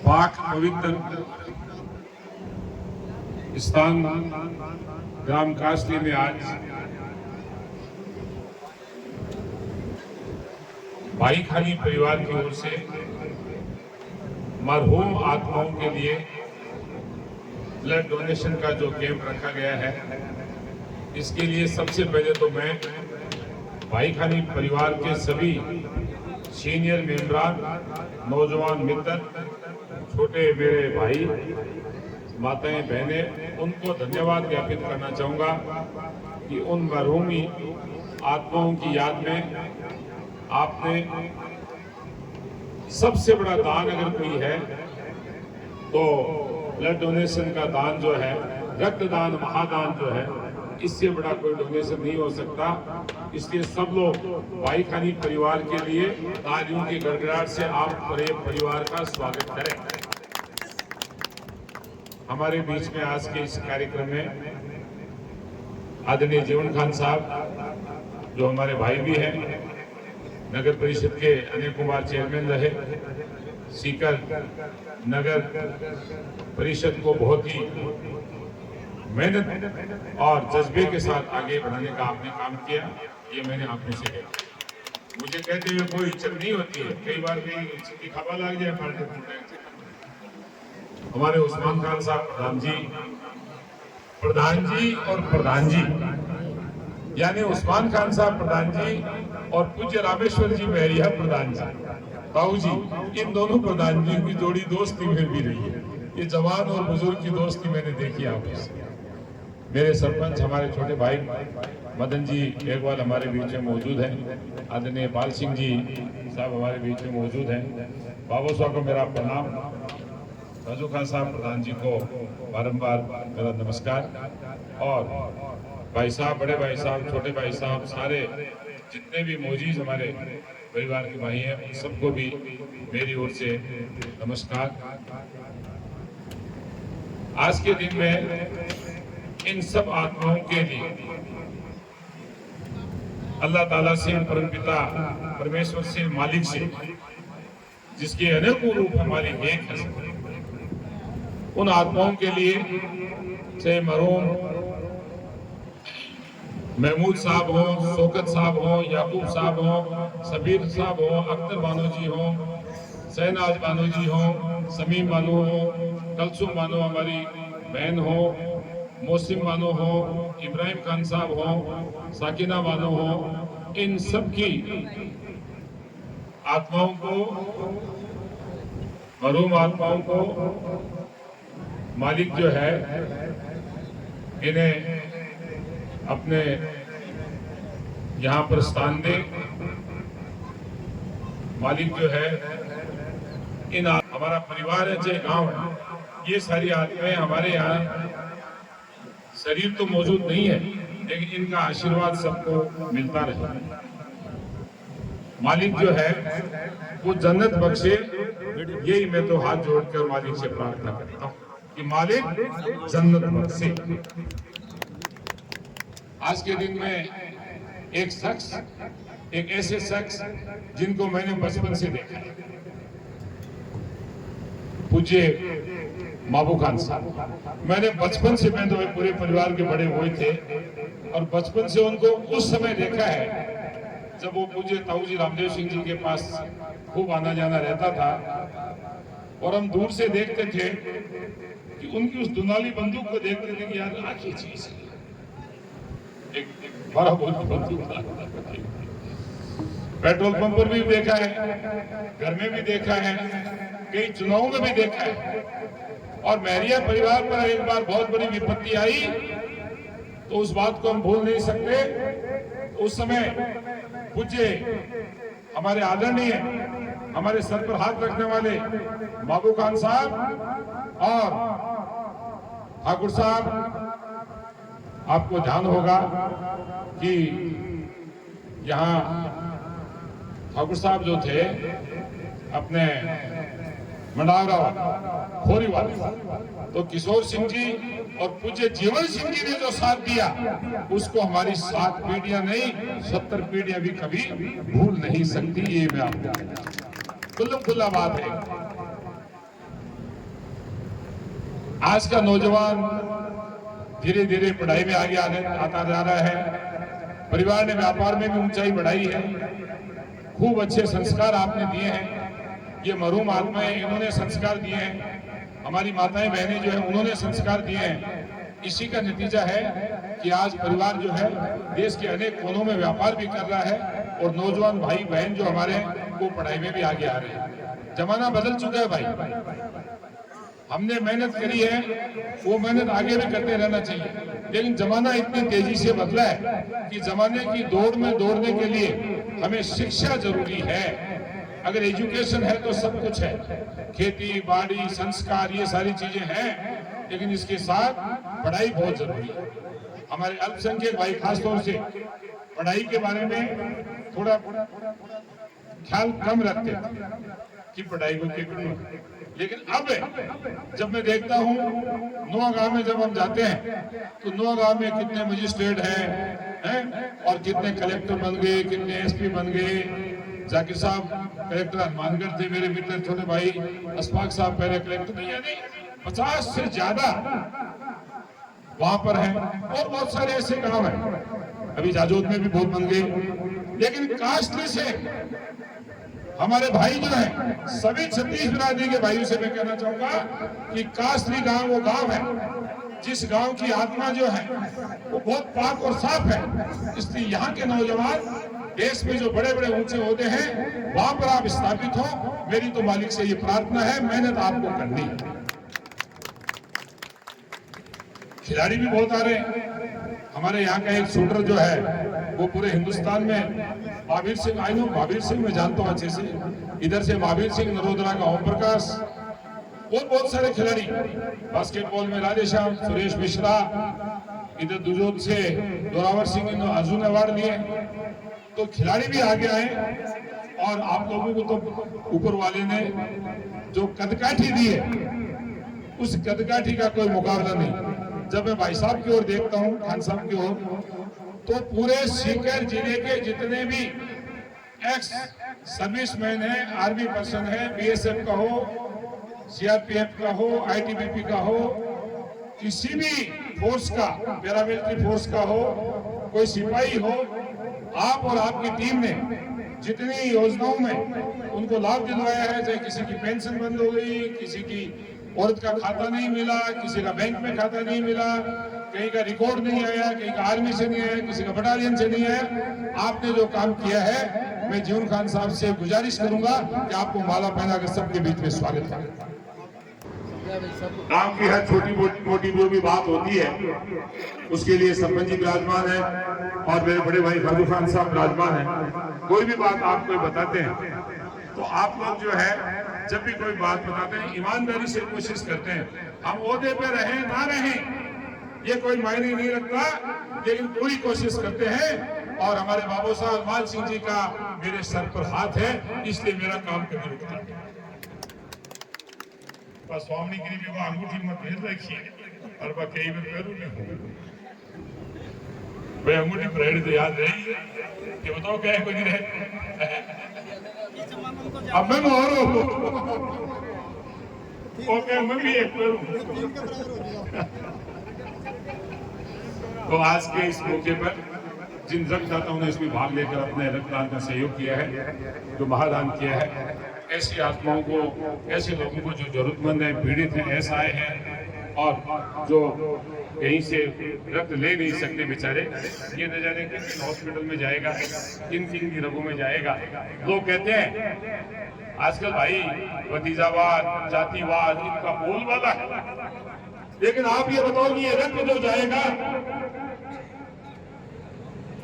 पाक पवित्र स्थान ग्राम कासली में आज भाई खानी परिवार की ओर से मरहूम आत्माओं के लिए ब्लड डोनेशन का जो कैंप रखा गया है, इसके लिए सबसे पहले तो मैं भाई खानी परिवार के सभी सीनियर मेंबरान, नौजवान मित्र, छोटे मेरे भाई, माताएं, बहनें, उनको धन्यवाद ज्ञापित करना चाहूँगा कि उन मरहूमी आत्माओं की याद में आपने सबसे बड़ा दान अगर कोई है तो ब्लड डोनेशन का दान जो है, रक्तदान महादान जो है, इससे बड़ा कोई डोनेशन नहीं हो सकता। इसलिए सब लोग भाई खानी परिवार के लिए तालियों की गड़गड़ाहट से आप पूरे परिवार का स्वागत करें। हमारे बीच में आज के इस कार्यक्रम में आदरणीय जीवन खान साहब जो हमारे भाई भी हैं, नगर परिषद के अनिल कुमार चेयरमैन रहे, सीकर नगर परिषद को बहुत ही मेहनत और जज्बे के साथ आगे बढ़ाने का आपने काम किया, ये मैंने आप में से देखा। मुझे कहते हुए कोई इज्जत नहीं होती है, कई बार इज्जत की खबर लग जाए पार्टी। हमारे उस्मान खान साहब प्रधान जी और प्रधान जी, यानी उस्मान खान साहब प्रधान जी और पूज्य रामेश्वर जी महरिया प्रधान जी, ताऊ जी, इन दोनों प्रधान जी की जोड़ी दोस्ती में भी रही है। ये जवान और बुजुर्ग की दोस्ती मैंने देखी आपस। मेरे सरपंच हमारे छोटे भाई मदन जी बेगवाल हमारे बीच में मौजूद हैं, आदरणीय पाल सिंह जी साहब हमारे बीच में मौजूद हैं, बाबू साहब को मेरा प्रणाम, राजू खान साहब प्रधान जी को बारंबार मेरा नमस्कार, और भाई साहब, बड़े भाई साहब, छोटे भाई साहब, सारे जितने भी मौजूद हमारे परिवार के भाई हैं, उन सबको भी मेरी ओर से नमस्कार। आज के दिन में इन सब आत्माओं के लिए अल्लाह ताला से, परमपिता परमेश्वर से, मालिक से, जिसके अनेकों रूप है, मालिक एक है, उन आत्माओं के लिए चाहे मरहूम महमूद साहब हो, शौकत साहब हो, याकूब साहब हो, सबीर साहब हो, अख्तर बानो जी हो, शहनाज बानो जी हो, समीम बानो हो, कलसुम बानो हमारी बहन हो, मोसिम बानो हो, इब्राहिम खान साहब हो, साकिना बानो हो, इन सब की आत्माओं को, मरहूम आत्माओं को मालिक जो है इन्हें अपने यहाँ पर स्थान दे। मालिक जो है इन हमारा परिवार है, चाहे गांव है, ये सारी आत्माएं हमारे यहाँ, शरीर तो मौजूद नहीं है लेकिन इनका आशीर्वाद सबको मिलता रहे। मालिक जो है वो जन्नत बख्शे, यही मैं तो हाथ जोड़कर मालिक से प्रार्थना करता हूँ कि मालिक जन्नत बख्शे। आज के दिन में एक शख्स, एक ऐसे शख्स जिनको मैंने बचपन से देखा, पूज्य माबू खान साहब, मैंने बचपन से, मैं तो पूरे परिवार के बड़े हुए थे और बचपन से उनको उस समय देखा है जब वो पूज्य ताऊ जी रामदेव सिंह जी के पास खूब आना जाना रहता था, और हम दूर से देखते थे कि उनकी उस दुनाली बंदूक को देखते थे कि यार आखिर चीज एक बड़ा बंदूक, पेट्रोल पंप पर भी देखा है, घर में भी देखा है, कई चुनावों में भी देखा है। और महरिया परिवार पर एक बार बहुत बड़ी विपत्ति आई तो उस बात को हम भूल नहीं सकते। उस समय पूज्य हमारे आदरणीय, हमारे सर पर हाथ रखने वाले बाबू खान साहब और ठाकुर साहब, आपको ध्यान होगा कि यहाँ ठाकुर साहब जो थे अपने मंडावरा खोरी वाले, तो किशोर सिंह जी और पूज्य जीवन सिंह जी ने जो साथ दिया उसको हमारी 7 पीढ़ियां नहीं 70 पीढ़ियां भी कभी भूल नहीं सकती। ये मैं आपको खुल्ला बात है। आज का नौजवान धीरे धीरे पढ़ाई में आगे आता जा रहा है। परिवार ने व्यापार में भी ऊंचाई बढ़ाई है। खूब अच्छे संस्कार आपने दिए हैं। ये मरहूम आत्माएं, इन्होंने संस्कार दिए हैं। हमारी माताएं बहनें जो है उन्होंने संस्कार दिए हैं। इसी का नतीजा है कि आज परिवार जो है देश के अनेक कोनों में व्यापार भी कर रहा है और नौजवान भाई बहन जो हमारे हैं वो पढ़ाई में भी आगे आ रहे हैं। जमाना बदल चुका है भाई। हमने मेहनत करी है, वो मेहनत आगे भी करते रहना चाहिए, लेकिन जमाना इतनी तेजी से बदला है कि जमाने की दौड़ में दौड़ने के लिए हमें शिक्षा जरूरी है। अगर एजुकेशन है तो सब कुछ है, खेती बाड़ी संस्कार ये सारी चीजें हैं, लेकिन इसके साथ पढ़ाई बहुत जरूरी है। हमारे अल्पसंख्यक भाई खासतौर से पढ़ाई के बारे में थोड़ा ख्याल कम रखते थे कि पढ़ाई को क्यों, लेकिन अब जब मैं देखता हूँ नौगांव में जब हम जाते हैं तो नौगांव में कितने मजिस्ट्रेट हैं और कितने कलेक्टर बन गए, कितने एसपी बन गए। जाकिर साहब कलेक्टर हनुमानगढ़ थे, मेरे मित्र छोटे भाई अशफाक साहब पहले कलेक्टर नहीं, यानी 50 से ज्यादा वहां पर हैं और बहुत सारे ऐसे काम हैं। अभी जाजोद में भी बहुत बन गए, लेकिन कास्ट से हमारे भाई जो हैं, सभी छत्तीस बिरादरी के भाइयों से मैं कहना चाहूंगा कि कास्त्री गांव वो गांव है जिस गांव की आत्मा जो है वो बहुत पाक और साफ है। इसलिए यहाँ के नौजवान देश में जो बड़े बड़े ऊंचे होते हैं वहां पर आप स्थापित हो। मेरी तो मालिक से ये प्रार्थना है, मेहनत आपको करनी है। खिलाड़ी भी बहुत आ रहे हैं। हमारे यहाँ का एक शूटर जो है वो पूरे हिंदुस्तान में महावीर सिंह, आई नो महावीर सिंह मैं जानता हूँ अच्छे से, इधर से महावीर सिंह, नरोदरा का ओम प्रकाश और बहुत सारे खिलाड़ी, बास्केटबॉल में राधेश्याम, सुरेश मिश्रा, इधर दुजोत से जोरावर सिंह ने अर्जुन अवार्ड लिए। तो खिलाड़ी भी आगे आए और आप लोगों को तो ऊपर वाले ने जो कदकाठी दी है उस कदकाठी का कोई मुकाबला नहीं। जब मैं भाई साहब की ओर देखता हूँ, खान साहब की ओर, तो पूरे सीकर जिले के जितने भी एक्स सर्विसमैन है, आर्मी पर्सन है, बीएसएफ का हो, सीआरपीएफ का हो, आईटीबीपी का हो, किसी भी फोर्स का, पैरामिलिट्री फोर्स का हो, कोई सिपाही हो, आप और आपकी टीम ने जितनी योजनाओं में उनको लाभ दिलवाया है, चाहे किसी की पेंशन बंद हो गई, किसी की औरत का खाता नहीं मिला, किसी का बैंक में खाता नहीं मिला, कहीं का रिकॉर्ड नहीं आया, कहीं का आर्मी से नहीं आया, किसी का बटालियन से नहीं आया, आपने जो काम किया है, मैं जीवन खान साहब से गुजारिश करूंगा कि आपको माला पहनाकर सबके बीच में स्वागत करें। काम की हर छोटी मोटी जो भी बात होती है उसके लिए सरपंच जी विराजमान है और मेरे बड़े भाई खाजू खान साहब विराजमान है। कोई भी बात आपको बताते हैं तो आप लोग जो है जब भी कोई बात बताते हैं ईमानदारी से कोशिश करते हैं। हम ओहदे पे रहें ना रहें ये कोई मायने नहीं रखता, लेकिन पूरी कोशिश करते हैं। और हमारे बाबू साहब माल सिंह जी का मेरे सर पर हाथ है, इसलिए मेरा काम कभी रुकता नहीं। स्वामी गिरी को अंगूठी मत भेज रखिए और वह कई बार करूँ नहीं भाई अंगूठी पर तो याद रही कि बताओ क्या है कोई नहीं रहे। अब मैं ओके मैं भी एक करूं। तो आज के इस मौके पर जिन रक्तदाताओं ने इसमें भाग लेकर अपने रक्तदान का सहयोग किया है, जो महादान किया है, ऐसी आत्माओं को, ऐसे लोगों को जो जरूरतमंद है, पीड़ित हैं, असहाय हैं और जो कहीं से रक्त ले नहीं सकते बेचारे, ये न जाने किन हॉस्पिटल में जाएगा, किन किन की रगों में जाएगा। लोग कहते हैं आजकल भाई भतीजावाद, जातिवाद इनका बोलबाला है, लेकिन आप ये बताओ कि ये रक्त जो जाएगा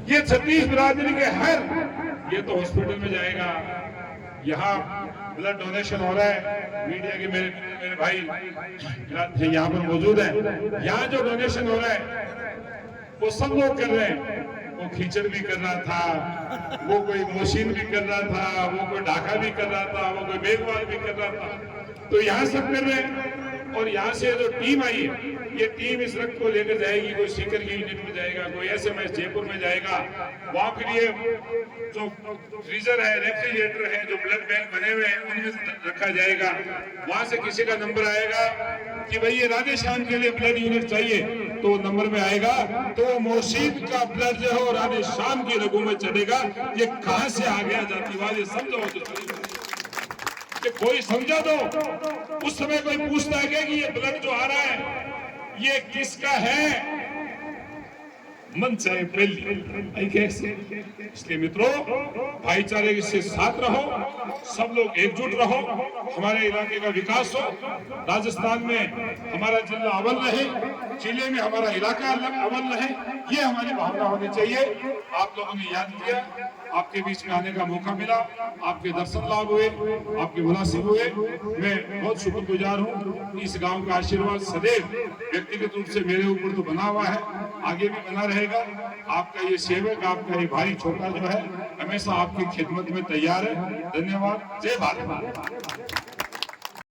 ये छत्तीस बिरादरी के हर, ये तो हॉस्पिटल में जाएगा। यहाँ ब्लड डोनेशन हो रहा है, मीडिया के मेरे भाई यहाँ पर मौजूद है। यहाँ जो डोनेशन हो रहा है वो सब लोग कर रहे हैं। वो खींचड़ भी कर रहा था, वो कोई मशीन भी कर रहा था, वो कोई ढाका भी कर रहा था, वो कोई मेघवाल भी कर रहा था। तो यहाँ सब कर रहे हैं और यहाँ से जो टीम आई है ये टीम इस रक्त को लेकर जाएगी, कोई सीकर की यूनिट में जाएगा, कोई SMS जयपुर में जाएगा, वहां फिर ये जो फ्रीजर है, रेफ्रिजरेटर है, जो ब्लड बैंक बने हुए हैं उनमें रखा जाएगा। वहां से किसी का नंबर आएगा कि भाई ये राधेश्याम के लिए ब्लड यूनिट चाहिए, तो नंबर में आएगा तो मोहसिन का ब्लड जो है राधेश्याम की रगों में चढ़ेगा। ये कहां से आ गया जातिवाद, ये समझो तो कि कोई समझा दो। उस समय कोई पूछता है कि ये ब्लड जो आ रहा है ये किसका है, मन चाहे पहली। इसलिए मित्रों, भाईचारे से साथ रहो, सब लोग एकजुट रहो, हमारे इलाके का विकास हो, राजस्थान में हमारा जिला अव्वल रहे, जिले में हमारा इलाका अव्वल रहे, ये हमारी भावना होनी चाहिए। आप लोगों ने याद किया, आपके बीच में आने का मौका मिला, आपके दर्शन लाभ हुए, आपके मुनासिब हुए, मैं बहुत शुक्रगुजार हूँ। इस गांव का आशीर्वाद सदैव व्यक्तिगत रूप से मेरे ऊपर तो बना हुआ है, आगे भी बना रहेगा। आपका ये सेवक, आपका ये भाई छोटा जो है, हमेशा आपकी खिदमत में तैयार है। धन्यवाद। जय भारत।